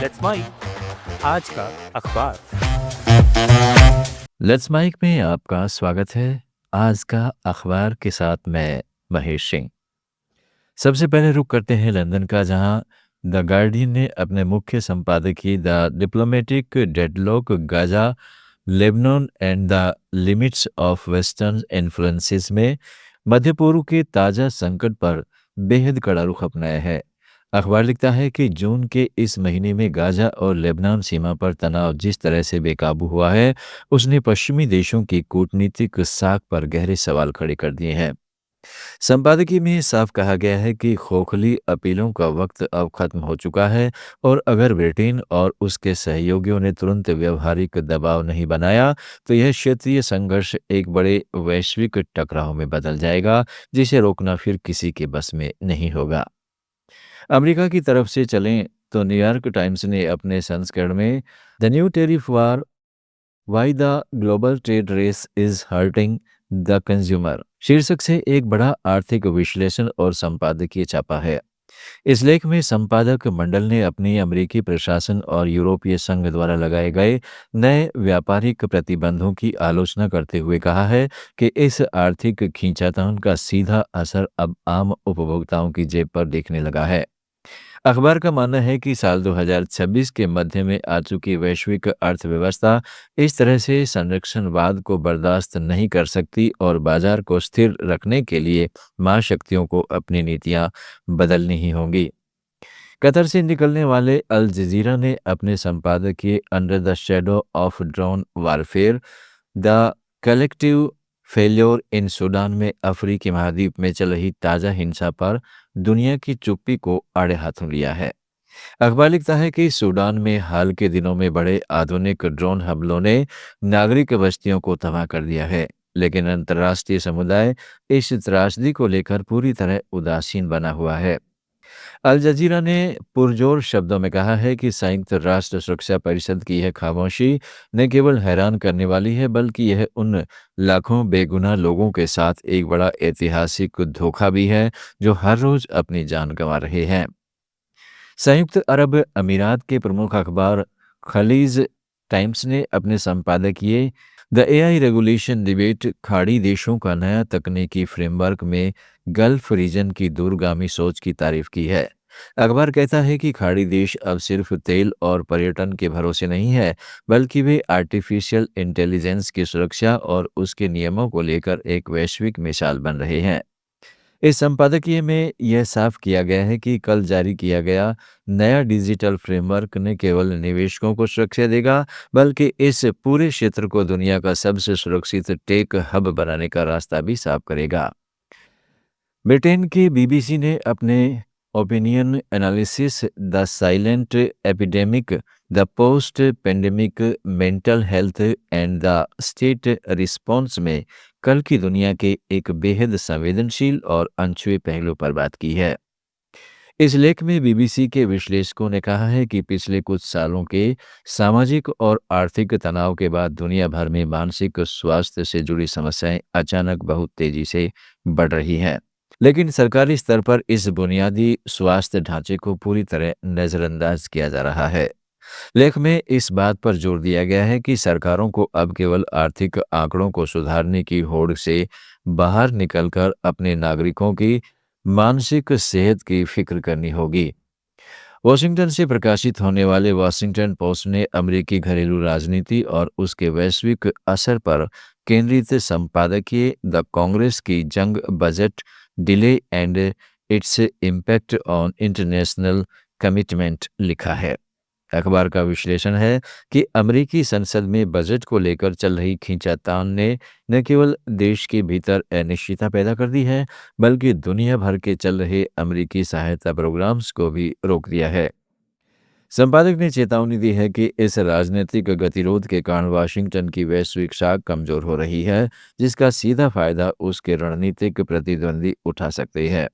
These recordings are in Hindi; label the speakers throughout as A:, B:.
A: लेट्स माइक आज का अखबार।
B: लेट्स माइक में आपका स्वागत है। आज का अखबार के साथ मैं महेश सिंह। सबसे पहले रुक करते हैं लंदन का, जहां द गार्डियन ने अपने मुख्य संपादकीय the diplomatic deadlock Gaza, Lebanon and the limits of western influences में मध्य पूर्व के ताज़ा संकट पर बेहद कड़ा रुख अपनाया है। अखबार लिखता है कि जून के इस महीने में गाजा और लेबनान सीमा पर तनाव जिस तरह से बेकाबू हुआ है, उसने पश्चिमी देशों की कूटनीतिक साख पर गहरे सवाल खड़े कर दिए हैं। संपादकीय में साफ कहा गया है कि खोखली अपीलों का वक्त अब खत्म हो चुका है और अगर ब्रिटेन और उसके सहयोगियों ने तुरंत व्यवहारिक दबाव नहीं बनाया तो यह क्षेत्रीय संघर्ष एक बड़े वैश्विक टकराव में बदल जाएगा, जिसे रोकना फिर किसी के बस में नहीं होगा। अमेरिका की तरफ से चलें तो न्यूयॉर्क टाइम्स ने अपने संस्करण में the new tariff war, why the global trade race is hurting the consumer शीर्षक से एक बड़ा आर्थिक विश्लेषण और संपादकीय छापा है। इस लेख में संपादक मंडल ने अपनी अमेरिकी प्रशासन और यूरोपीय संघ द्वारा लगाए गए नए व्यापारिक प्रतिबंधों की आलोचना करते हुए कहा है कि इस आर्थिक खींचातान का सीधा असर अब आम उपभोक्ताओं की जेब पर दिखने लगा है। अखबार का मानना है कि साल 2026 के मध्य में आ चुकी वैश्विक अर्थव्यवस्था इस तरह से संरक्षणवाद को बर्दाश्त नहीं कर सकती और बाजार को स्थिर रखने के लिए महाशक्तियों को अपनी नीतियां बदलनी ही होंगी। कतर से निकलने वाले अल जजीरा ने अपने संपादकीय under the shadow of drone warfare, the collective failure in Sudan में अफ्रीकी महाद्वीप में चल रही ताज़ा हिंसा पर दुनिया की चुप्पी को आड़े हाथों लिया है। अखबार लिखता है कि सूडान में हाल के दिनों में बड़े आधुनिक ड्रोन हमलों ने नागरिक बस्तियों को तबाह कर दिया है, लेकिन अंतर्राष्ट्रीय समुदाय इस त्रासदी को लेकर पूरी तरह उदासीन बना हुआ है। अल जजीरा ने पुरजोर शब्दों में कहा है कि संयुक्त राष्ट्र सुरक्षा परिषद की यह खामोशी न केवल हैरान करने वाली है, बल्कि यह उन लाखों बेगुनाह लोगों के साथ एक बड़ा ऐतिहासिक धोखा भी है जो हर रोज अपनी जान गंवा रहे हैं। संयुक्त अरब अमीरात के प्रमुख अखबार खलीज टाइम्स ने अपने संपादकीय द एआई रेगुलेशन डिबेट, खाड़ी देशों का नया तकनीकी फ्रेमवर्क में गल्फ रीजन की दूरगामी सोच की तारीफ की है। अखबार कहता है कि खाड़ी देश अब सिर्फ तेल और पर्यटन के भरोसे नहीं है, बल्कि वे आर्टिफिशियल इंटेलिजेंस की सुरक्षा और उसके नियमों को लेकर एक वैश्विक मिसाल बन रहे हैं। इस संपादकीय में यह साफ किया गया है कि कल जारी किया गया नया डिजिटल फ्रेमवर्क न केवल निवेशकों को सुरक्षा देगा, बल्कि इस पूरे क्षेत्र को दुनिया का सबसे सुरक्षित टेक हब बनाने का रास्ता भी साफ करेगा। ब्रिटेन की बीबीसी ने अपने opinion analysis the silent epidemic, the post pandemic mental health and the state response में कल की दुनिया के एक बेहद संवेदनशील और अनछुए पहलू पर बात की है। इस लेख में बीबीसी के विश्लेषकों ने कहा है कि पिछले कुछ सालों के सामाजिक और आर्थिक तनाव के बाद दुनिया भर में मानसिक स्वास्थ्य से जुड़ी समस्याएं अचानक बहुत तेजी से बढ़ रही हैं। लेकिन सरकारी स्तर पर इस बुनियादी स्वास्थ्य ढांचे को पूरी तरह नजरअंदाज किया जा रहा है। लेख में इस बात पर जोर दिया गया है कि सरकारों को अब केवल आर्थिक आंकड़ों को सुधारने की होड़ से बाहर निकलकर अपने नागरिकों की मानसिक सेहत की फिक्र करनी होगी। वॉशिंगटन से प्रकाशित होने वाले वॉशिंगटन पोस्ट ने अमेरिकी घरेलू राजनीति और उसके वैश्विक असर पर केंद्रित संपादकीय द कांग्रेस की जंग, budget delay and its impact on international commitment लिखा है। अखबार का विश्लेषण है कि अमेरिकी संसद में बजट को लेकर चल रही खींचातान ने न केवल देश के भीतर अनिश्चितता पैदा कर दी है, बल्कि दुनिया भर के चल रहे अमेरिकी सहायता प्रोग्राम्स को भी रोक दिया है। संपादक ने चेतावनी दी है कि इस राजनीतिक गतिरोध के कारण वाशिंगटन की वैश्विक साख कमजोर हो रही है, जिसका सीधा फायदा उसके रणनीतिक प्रतिद्वंदी उठा सकते हैं।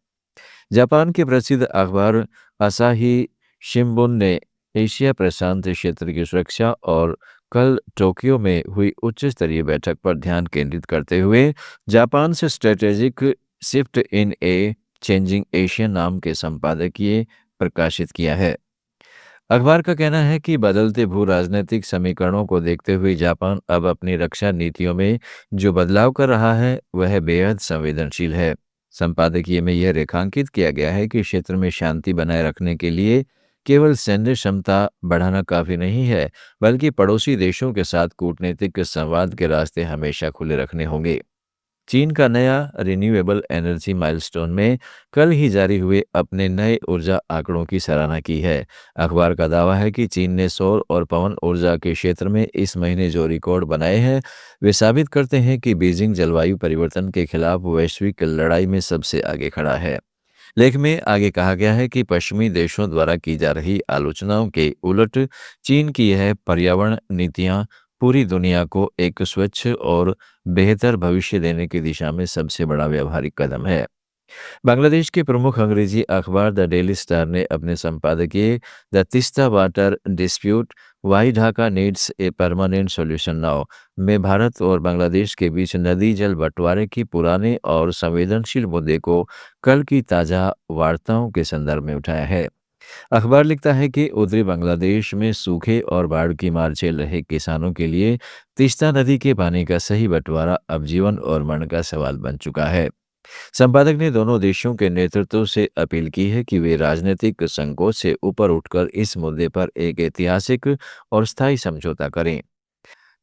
B: जापान के प्रसिद्ध अखबार असाही शिम्बुन ने एशिया प्रशांत क्षेत्र की सुरक्षा और कल टोक्यो में हुई उच्च स्तरीय बैठक पर ध्यान केंद्रित करते हुए जापान से strategic shift in a changing Asia नाम के संपादकीय प्रकाशित किया है। अखबार का कहना है कि बदलते भू राजनीतिक समीकरणों को देखते हुए जापान अब अपनी रक्षा नीतियों में जो बदलाव कर रहा है वह बेहद संवेदनशील है। संपादकीय में यह रेखांकित किया गया है कि क्षेत्र में शांति बनाए रखने के लिए केवल सैन्य क्षमता बढ़ाना काफी नहीं है, बल्कि पड़ोसी देशों के साथ कूटनीतिक संवाद के रास्ते हमेशा खुले रखने होंगे। चीन का नया रिन्यूएबल एनर्जी माइलस्टोन में कल ही जारी हुए अपने नए ऊर्जा आंकड़ों की सराहना की है। अखबार का दावा है कि चीन ने सौर और पवन ऊर्जा के क्षेत्र में इस महीने जो रिकॉर्ड बनाए हैं वे साबित करते हैं कि बीजिंग जलवायु परिवर्तन के खिलाफ वैश्विक लड़ाई में सबसे आगे खड़ा है। लेख में आगे कहा गया है कि पश्चिमी देशों द्वारा की जा रही आलोचनाओं के उलट चीन की यह पर्यावरण नीतियां पूरी दुनिया को एक स्वच्छ और बेहतर भविष्य देने की दिशा में सबसे बड़ा व्यावहारिक कदम है। बांग्लादेश के प्रमुख अंग्रेजी अखबार द डेली स्टार ने अपने संपादकीय the Teesta water dispute why Dhaka needs a permanent solution now में भारत और बांग्लादेश के बीच नदी जल बंटवारे की पुराने और संवेदनशील मुद्दे को कल की ताज़ा वार्ताओं के संदर्भ में उठाया है। अखबार लिखता है कि उत्तरी बांग्लादेश में सूखे और बाढ़ की मार झेल रहे किसानों के लिए तीस्ता नदी के पानी का सही बंटवारा अब जीवन और मरण का सवाल बन चुका है। संपादक ने दोनों देशों के नेतृत्व से अपील की है कि वे राजनीतिक संकोच से ऊपर उठकर इस मुद्दे पर एक ऐतिहासिक और स्थायी समझौता करें।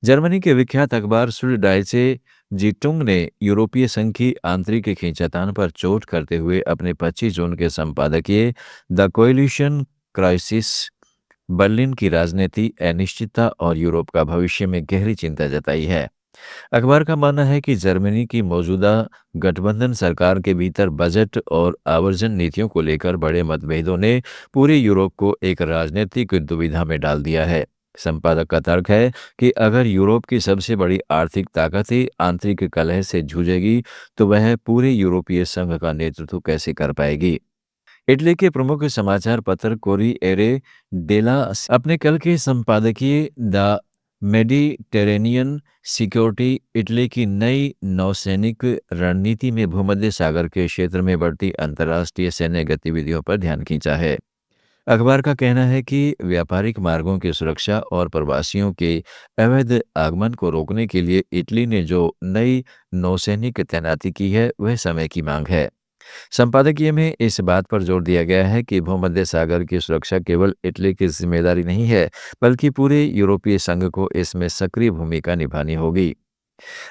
B: जर्मनी के विख्यात अखबार सुडडाइचे जीटुंग ने यूरोपीय संघ की आंतरिक खींचातान पर चोट करते हुए अपने 25 जून के संपादकीय द कोएलिशन क्राइसिस बर्लिन की राजनीति, अनिश्चितता और यूरोप का भविष्य में गहरी चिंता जताई है। अखबार का मानना है कि जर्मनी की मौजूदा गठबंधन सरकार के भीतर बजट और आवर्जन नीतियों को लेकर बड़े मतभेदों ने पूरे यूरोप को एक राजनीतिक दुविधा में डाल दिया है। संपादक का तर्क है कि अगर यूरोप की सबसे बड़ी आर्थिक ताकत ही आंतरिक कलह से जूझेगी तो वह पूरे यूरोपीय संघ का नेतृत्व कैसे कर पाएगी। इटली के प्रमुख समाचार पत्र कोरिएरे डेला अपने कल के संपादकीय द मेडिटेरेनियन सिक्योरिटी इटली की नई नौसैनिक रणनीति में भूमध्य सागर के क्षेत्र में बढ़ती अंतर्राष्ट्रीय सैन्य गतिविधियों पर ध्यान खींचा है। अखबार का कहना है कि व्यापारिक मार्गों की सुरक्षा और प्रवासियों के अवैध आगमन को रोकने के लिए इटली ने जो नई नौसैनिक तैनाती की है वह समय की मांग है। संपादकीय में इस बात पर जोर दिया गया है कि भूमध्य सागर की सुरक्षा केवल इटली की जिम्मेदारी नहीं है, बल्कि पूरे यूरोपीय संघ को इसमें सक्रिय भूमिका निभानी होगी।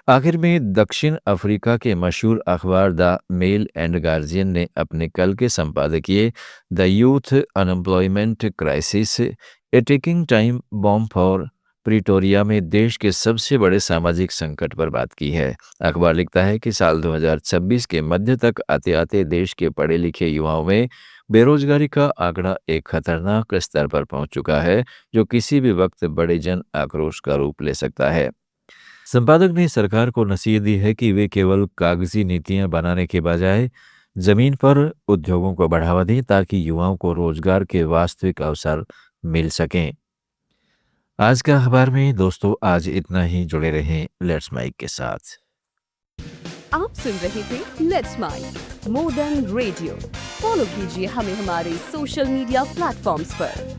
B: आखिर में दक्षिण अफ्रीका के मशहूर अखबार द मेल एंड गार्जियन ने अपने कल के संपादकीय the youth unemployment crisis A taking time bomb for Pretoria में देश के सबसे बड़े सामाजिक संकट पर बात की है। अखबार लिखता है कि साल 2026 के मध्य तक आते आते देश के पढ़े लिखे युवाओं में बेरोजगारी का आंकड़ा एक खतरनाक स्तर पर पहुंच चुका है, जो किसी भी वक्त बड़े जन आक्रोश का रूप ले सकता है। संपादक ने सरकार को नसीहत दी है कि वे केवल कागजी नीतियां बनाने के बजाय जमीन पर उद्योगों को बढ़ावा दें ताकि युवाओं को रोजगार के वास्तविक अवसर मिल सकें। आज का अखबार में दोस्तों आज इतना ही। जुड़े रहें लेट्स माइक के साथ।
C: आप सुन रहे थे let's mic more than radio. Follow कीजिए हमें हमारे सोशल मीडिया प्लेटफॉर्म्स पर।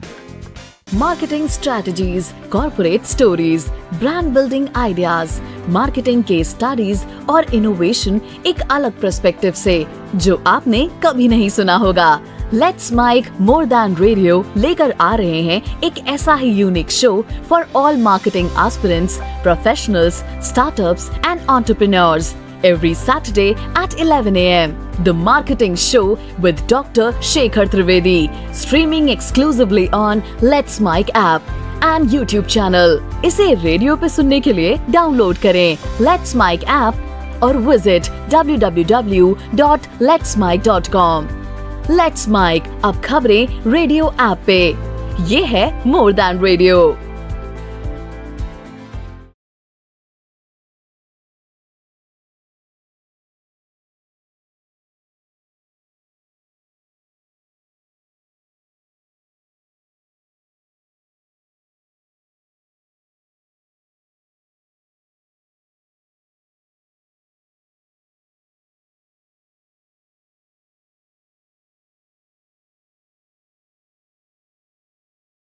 C: Marketing strategies, corporate stories, brand building ideas, marketing case studies और इनोवेशन एक अलग पर्सपेक्टिव से जो आपने कभी नहीं सुना होगा। Let's mic more than radio लेकर आ रहे हैं एक ऐसा ही unique show for all marketing aspirants, professionals, startups and entrepreneurs every Saturday at 11 a.m. The Marketing Show with Dr. Shekhar Trivedi, streaming exclusively on Let's Mic app and YouTube channel. इसे रेडियो पे सुनने के लिए डाउनलोड करें Let's Mic app और विजिट www.letsmic.com। Let's Mic अब खबरें रेडियो ऐप पे। ये है मोर देन रेडियो।